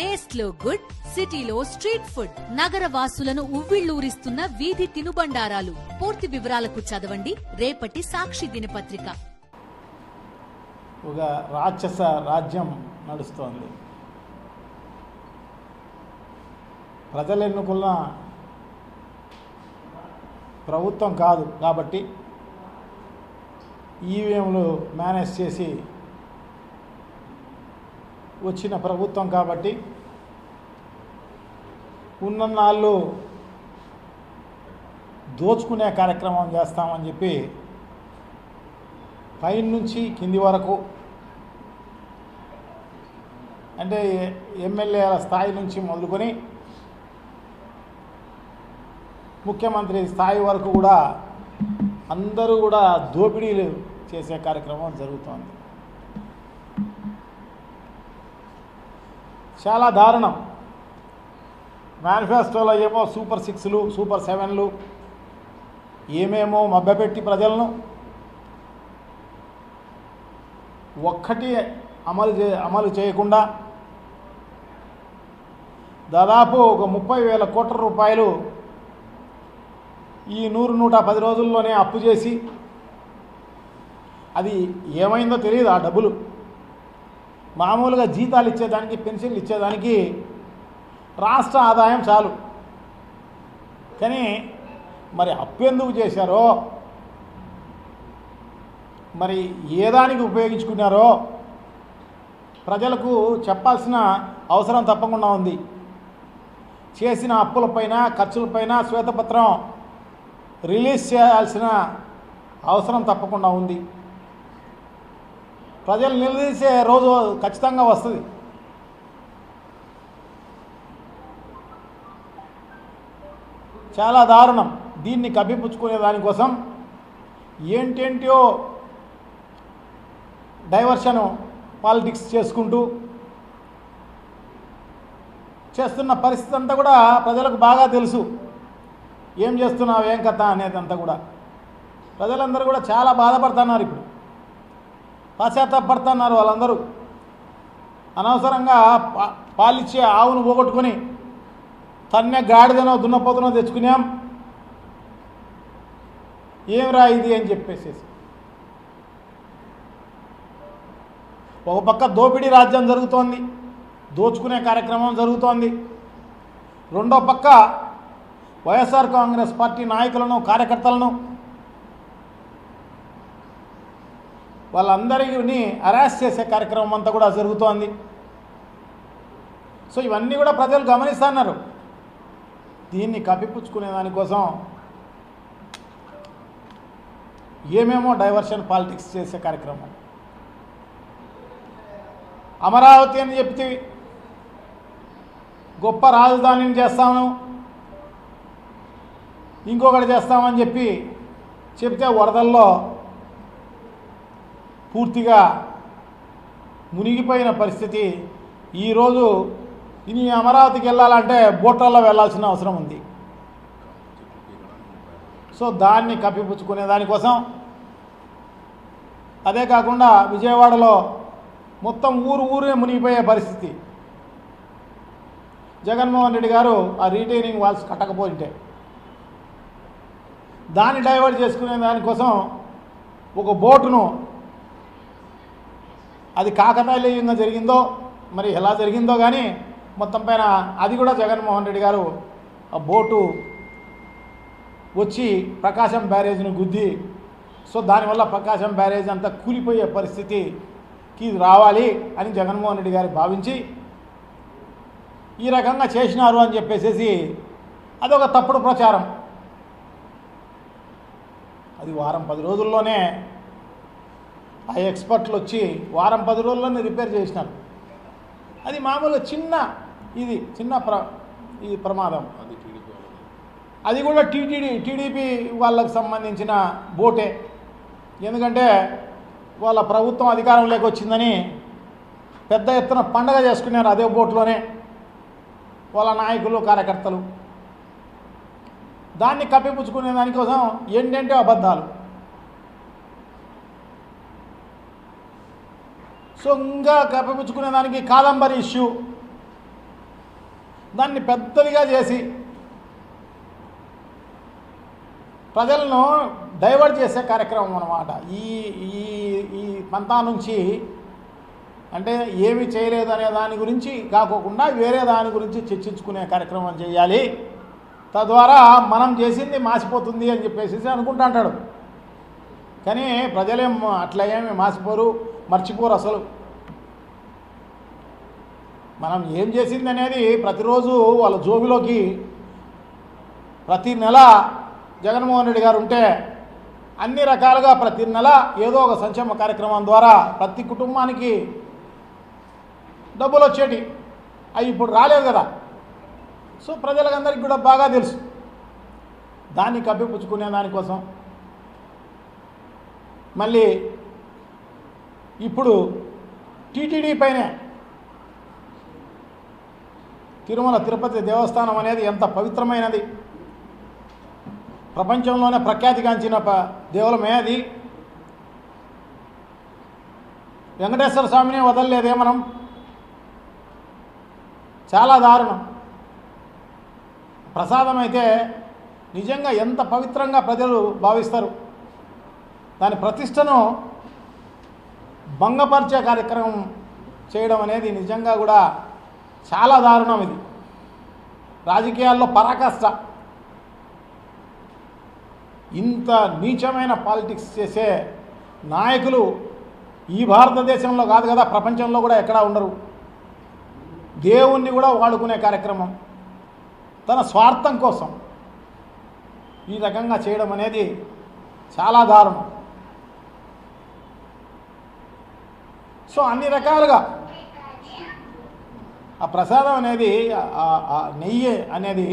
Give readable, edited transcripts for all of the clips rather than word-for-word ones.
Taste లో good, సిటీలో street food, నగర వాసులను ఉవ్విళ్లూరిస్తున్న వీధి తినుబండారాలు. పూర్తి వివరాలకు చదవండి రేపటి సాక్షి దినపత్రిక. ఒక రాక్షస రాజ్యం నడుస్తోంది. ప్రజలు ఎన్నుకున్న ప్రభుత్వం కాదు కాబట్టి ఈవీఎంలు మేనేజ్ చేసి వచ్చిన ప్రభుత్వం కాబట్టి ఉన్నన్నాళ్ళు దోచుకునే కార్యక్రమం చేస్తామని చెప్పి పైన నుంచి కింది వరకు అంటే ఎమ్మెల్యేల స్థాయి నుంచి మొదలుకొని ముఖ్యమంత్రి స్థాయి వరకు కూడా అందరూ కూడా దోపిడీలు చేసే కార్యక్రమం జరుగుతోంది. చాలా దారుణం. మేనిఫెస్టోలో ఏమో సూపర్ 6లు, సూపర్ 7లు ఏమేమో మభ్యపెట్టి ప్రజలను ఒక్కటి అమలు చేయకుండా దాదాపు ఒక 30,000 కోట్ల రూపాయలు ఈ 100-110 రోజుల్లోనే అప్పు చేసి అది ఏమైందో తెలియదు. ఆ డబ్బులు మామూలుగా జీతాలు ఇచ్చేదానికి, పెన్షన్లు ఇచ్చేదానికి రాష్ట్ర ఆదాయం చాలు. కానీ మరి అప్పు ఎందుకు చేశారో, మరి ఏ దానికి ఉపయోగించుకున్నారో ప్రజలకు చెప్పాల్సిన అవసరం తప్పకుండా ఉంది. చేసిన అప్పులపైన, ఖర్చులపైన శ్వేతపత్రం రిలీజ్ చేయాల్సిన అవసరం తప్పకుండా ఉంది. ప్రజలు నిలదీసే రోజు ఖచ్చితంగా వస్తుంది. చాలా దారుణం. దీన్ని కప్పిపుచ్చుకునే దానికోసం ఏంటేంటో డైవర్షను పాలిటిక్స్ చేసుకుంటూ చేస్తున్న పరిస్థితి అంతా కూడా ప్రజలకు బాగా తెలుసు. ఏం చేస్తున్నావు, ఏం కథ అనేదంతా కూడా ప్రజలందరూ కూడా చాలా బాధపడుతున్నారు. ఇప్పుడు పశ్చాత్తాపడుతున్నారు వాళ్ళందరూ. అనవసరంగా పాలిచ్చే ఆవును పోగొట్టుకొని తన్నే గాడిదనో దున్నపోతునో తెచ్చుకున్నాం, ఏమిరా ఇది అని చెప్పేసి. ఒక పక్క దోపిడీ రాజ్యం జరుగుతోంది, దోచుకునే కార్యక్రమం జరుగుతోంది. రెండో పక్క వైఎస్ఆర్ కాంగ్రెస్ పార్టీ నాయకులను, కార్యకర్తలను వాళ్ళందరినీ అరెస్ట్ చేసే కార్యక్రమం అంతా కూడా జరుగుతోంది. సో ఇవన్నీ కూడా ప్రజలు గమనిస్తున్నారు. దీన్ని కప్పిపుచ్చుకునే దానికోసం ఏమేమో డైవర్షన్ పాలిటిక్స్ చేసే కార్యక్రమం. అమరావతి అని చెప్తే గొప్ప రాజధానిని చేస్తాము, ఇంకొకటి చేస్తామని చెప్తే వరదల్లో పూర్తిగా మునిగిపోయిన పరిస్థితి. ఈరోజు ఇని అమరావతికి వెళ్ళాలంటే బోట్లలో వెళ్ళాల్సిన అవసరం ఉంది. సో దాన్ని కప్పిపుచ్చుకునే దానికోసం, అదే కాకుండా విజయవాడలో మొత్తం ఊరే మునిగిపోయే పరిస్థితి. జగన్మోహన్ రెడ్డి గారు ఆ రీటైనింగ్ వాల్స్ కట్టకపోయింటే దాన్ని డైవర్ట్ చేసుకునే దానికోసం ఒక బోటును, అది కాకతాళీయంగా జరిగిందో మరి ఎలా జరిగిందో కానీ మొత్తం పైన అది కూడా జగన్మోహన్ రెడ్డి గారు ఆ బోటు వచ్చి ప్రకాశం బ్యారేజ్ను గుద్ది, సో దానివల్ల ప్రకాశం బ్యారేజ్ అంతా కూలిపోయే పరిస్థితికి రావాలి అని జగన్మోహన్ రెడ్డి గారు భావించి ఈ రకంగా చేసినారు అని చెప్పేసి అదొక తప్పుడు ప్రచారం. అది వారం 10 రోజుల్లోనే ఆ ఎక్స్పర్ట్లు వచ్చి వారం 10 రోజుల్లోనే రిపేర్ చేసినారు. అది మామూలు చిన్న ఇది ప్రమాదం. అది కూడా టీడీపీ వాళ్ళకు సంబంధించిన బోటే. ఎందుకంటే వాళ్ళ ప్రభుత్వం అధికారంలోకి వచ్చిందని పెద్ద ఎత్తున పండగ చేసుకున్నారు అదే బోట్లోనే వాళ్ళ నాయకులు, కార్యకర్తలు. దాన్ని కప్పిపుచ్చుకునే దానికోసం ఏంటంటే అబద్ధాలు. సో ఇంకా కప్పిపుచ్చుకునే దానికి కాదంబరి ఇష్యూ దాన్ని పెద్దదిగా చేసి ప్రజలను డైవర్ట్ చేసే కార్యక్రమం అన్నమాట. ఈ ఈ ఈ పంతా నుంచి అంటే ఏమి చేయలేదనే దాని గురించి కాకోకుండా వేరే దాని గురించి చర్చించుకునే కార్యక్రమం చేయాలి. తద్వారా మనం చేసింది మాసిపోతుంది అని చెప్పేసి అనుకుంటా అంటాడు. కానీ ప్రజలేం అట్లా ఏమి మాసిపోరు, మర్చిపోరు. అసలు మనం ఏం చేసింది అనేది ప్రతిరోజు వాళ్ళ జోబిలోకి ప్రతి నెల జగన్మోహన్ రెడ్డి గారు ఉంటే అన్ని రకాలుగా ప్రతి నెల ఏదో ఒక సంక్షేమ కార్యక్రమం ద్వారా ప్రతి కుటుంబానికి డబ్బులు వచ్చేటి. అవి ఇప్పుడు రాలేదు కదా. సో ప్రజలందరికీ కూడా బాగా తెలుసు. దాన్ని కప్పిపుచ్చుకునే దానికోసం మళ్ళీ ఇప్పుడు టీటీడీ పైనే తిరుమల తిరుపతి దేవస్థానం అనేది ఎంత పవిత్రమైనది, ప్రపంచంలోనే ప్రఖ్యాతిగాంచిన దేవాలయమే అది. వెంకటేశ్వర స్వామిని వదలలేదే మనం. చాలా దారుణం. ప్రసాదం అయితే నిజంగా ఎంత పవిత్రంగా ప్రజలు భావిస్తారు. దాని ప్రతిష్టను భంగపరిచే కార్యక్రమం చేయడం అనేది నిజంగా కూడా చాలా దారుణం. ఇది రాజకీయాల్లో పరాకాష్ట. ఇంత నీచమైన పాలిటిక్స్ చేసే నాయకులు ఈ భారతదేశంలో కాదు కదా, ప్రపంచంలో కూడా ఎక్కడా ఉండరు. దేవుణ్ణి కూడా వాడుకునే కార్యక్రమం తన స్వార్థం కోసం ఈ రకంగా చేయడం అనేది చాలా దారుణం. సో అన్ని రకాలుగా ఆ ప్రసాదం అనేది, ఆ నెయ్యి అనేది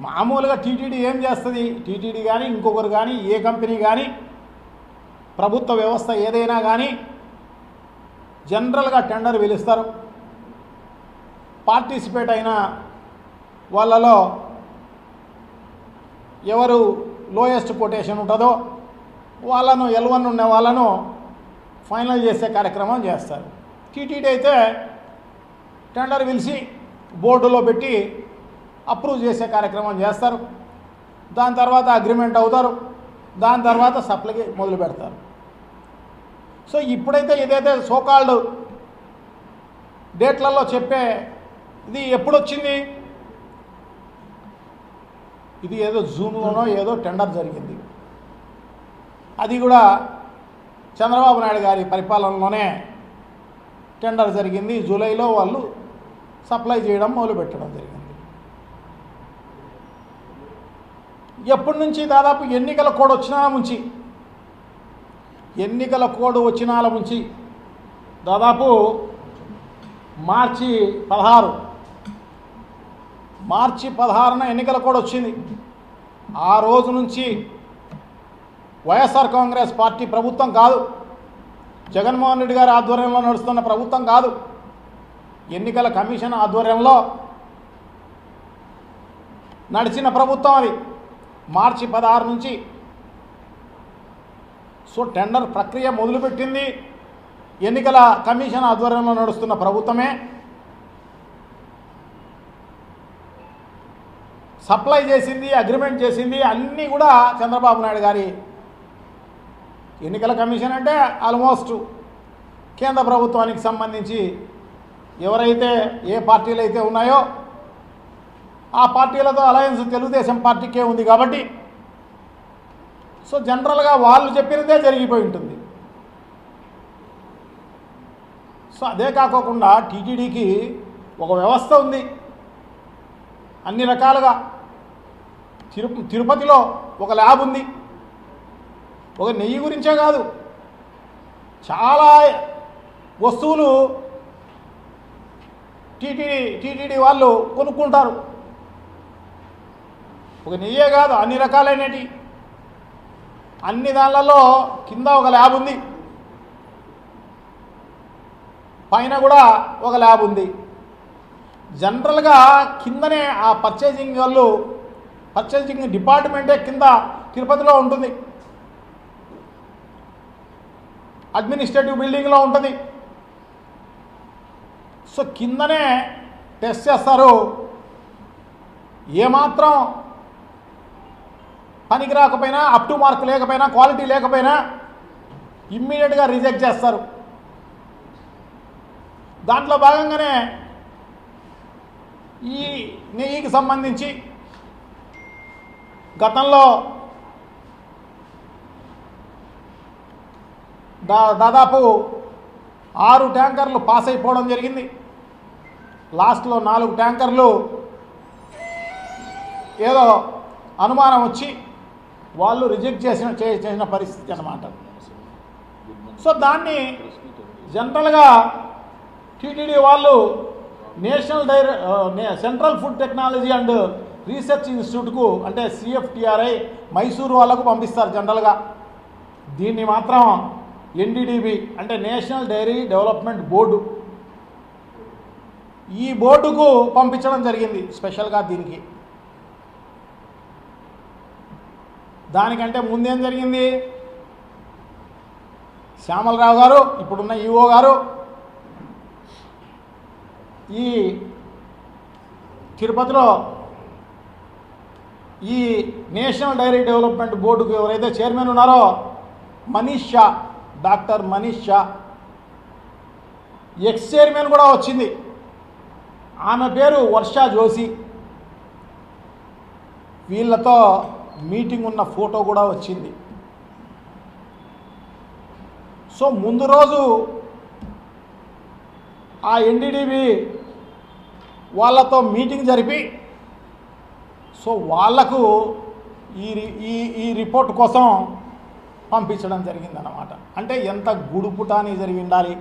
మామూలుగా టీటీడీ ఏం చేస్తుంది? టీటీడీ కానీ ఇంకొకరు కానీ ఏ కంపెనీ కానీ ప్రభుత్వ వ్యవస్థ ఏదైనా కానీ జనరల్గా టెండర్ పిలుస్తారు. పార్టిసిపేట్ అయిన వాళ్ళలో ఎవరు లోయెస్ట్ కొటేషన్ ఉంటుందో వాళ్ళను L1 ఉన్న వాళ్ళను ఫైనల్ చేసే కార్యక్రమం చేస్తారు. టీటీడీ అయితే టెండర్ పిలిచి బోర్డులో పెట్టి అప్రూవ్ చేసే కార్యక్రమం చేస్తారు. దాని తర్వాత అగ్రిమెంట్ అవుతారు. దాని తర్వాత సప్లైకి మొదలు పెడతారు. సో ఇప్పుడైతే ఏదైతే సోకాల్డ్ డేట్లలో చెప్పే ఇది ఎప్పుడు వచ్చింది? ఇది ఏదో జూన్లోనో ఏదో టెండర్ జరిగింది. అది కూడా చంద్రబాబు నాయుడు గారి పరిపాలనలోనే టెండర్ జరిగింది. జూలైలో వాళ్ళు సప్లై చేయడం మొదలుపెట్టడం జరిగింది. ఎప్పటి నుంచి? దాదాపు ఎన్నికల కోడ్ వచ్చినాల నుంచి దాదాపు మార్చి 16న ఎన్నికల కోడ్ వచ్చింది. ఆ రోజు నుంచి వైఎస్ఆర్ కాంగ్రెస్ పార్టీ ప్రభుత్వం కాదు, జగన్మోహన్ రెడ్డి గారి ఆధ్వర్యంలో నడుస్తున్న ప్రభుత్వం కాదు, ఎన్నికల కమిషన్ ఆధ్వర్యంలో నడిచిన ప్రభుత్వం అది. మార్చి 16 నుంచి సో టెండర్ ప్రక్రియ మొదలుపెట్టింది ఎన్నికల కమిషన్ ఆధ్వర్యంలో నడుస్తున్న ప్రభుత్వమే. సప్లై చేసింది, అగ్రిమెంట్ చేసింది అన్నీ కూడా చంద్రబాబు నాయుడు గారి. ఎన్నికల కమిషన్ అంటే ఆల్మోస్ట్ కేంద్ర ప్రభుత్వానికి సంబంధించి ఎవరైతే ఏ పార్టీలు అయితే ఉన్నాయో ఆ పార్టీలతో అలయన్స్ తెలుగుదేశం పార్టీకే ఉంది కాబట్టి సో జనరల్గా వాళ్ళు చెప్పినదే జరిగిపోయి ఉంటుంది. సో అదే కాకోకుండా టీటీడీకి ఒక వ్యవస్థ ఉంది అన్ని రకాలుగా. తిరుపతిలో ఒక ల్యాబ్ ఉంది. ఒక నెయ్యి గురించే కాదు, చాలా వస్తువులు టీటీడీ వాళ్ళు కొనుక్కుంటారు. ఒక నెయ్యే కాదు, అన్ని రకాలైనవి అన్ని దానిలలో కింద ఒక ల్యాబ్ ఉంది, పైన కూడా ఒక ల్యాబ్ ఉంది. జనరల్గా కిందనే ఆ పర్చేజింగ్ డిపార్ట్మెంటే కింద తిరుపతిలో ఉంటుంది, అడ్మినిస్ట్రేటివ్ బిల్డింగ్లో ఉంటుంది. సో కిందనే టెస్ట్ చేస్తారు, ఏమాత్రం పనికి రాకపోయినా, అప్ టు మార్క్ లేకపోయినా, క్వాలిటీ లేకపోయినా ఇమ్మీడియట్గా రిజెక్ట్ చేస్తారు. దాంట్లో భాగంగానే ఈ నెయ్యికి సంబంధించి గతంలో దాదాపు 6 ట్యాంకర్లు పాస్ అయిపోవడం జరిగింది. లాస్ట్లో 4 ట్యాంకర్లు ఏదో అనుమానం వచ్చి వాళ్ళు రిజెక్ట్ చేసిన పరిస్థితి అన్నమాట. సో దాన్ని జనరల్గా టీటీడీ వాళ్ళు central food technology and research ఇన్స్టిట్యూట్కు, అంటే CFTRI మైసూరు వాళ్ళకు పంపిస్తారు జనరల్గా. దీన్ని మాత్రం NDDB అంటే నేషనల్ డైరీ డెవలప్మెంట్ బోర్డు, ఈ బోర్డుకు పంపించడం జరిగింది స్పెషల్గా దీనికి. దానికంటే ముందేం జరిగింది, శ్యామలరావు గారు ఇప్పుడున్న ఈఓ గారు ఈ తిరుపతిలో ఈ నేషనల్ డైరీ డెవలప్మెంట్ బోర్డుకు ఎవరైతే చైర్మన్ ఉన్నారో Manish Shah, doctor Manish Shah, X chairman కూడా వచ్చింది, ఆమె పేరు వర్షా జోషి. వీళ్ళతో మీటింగ్ ఉన్న ఫోటో కూడా వచ్చింది. సో ముందు రోజు ఆ NDDB వాళ్ళతో మీటింగ్ జరిపి, సో వాళ్లకు ఈ రిపోర్ట్ కోసం పంపించడం జరిగిందన్నమాట. అంటే ఎంత గుడుపుటాని జరిగి ఉండాలి.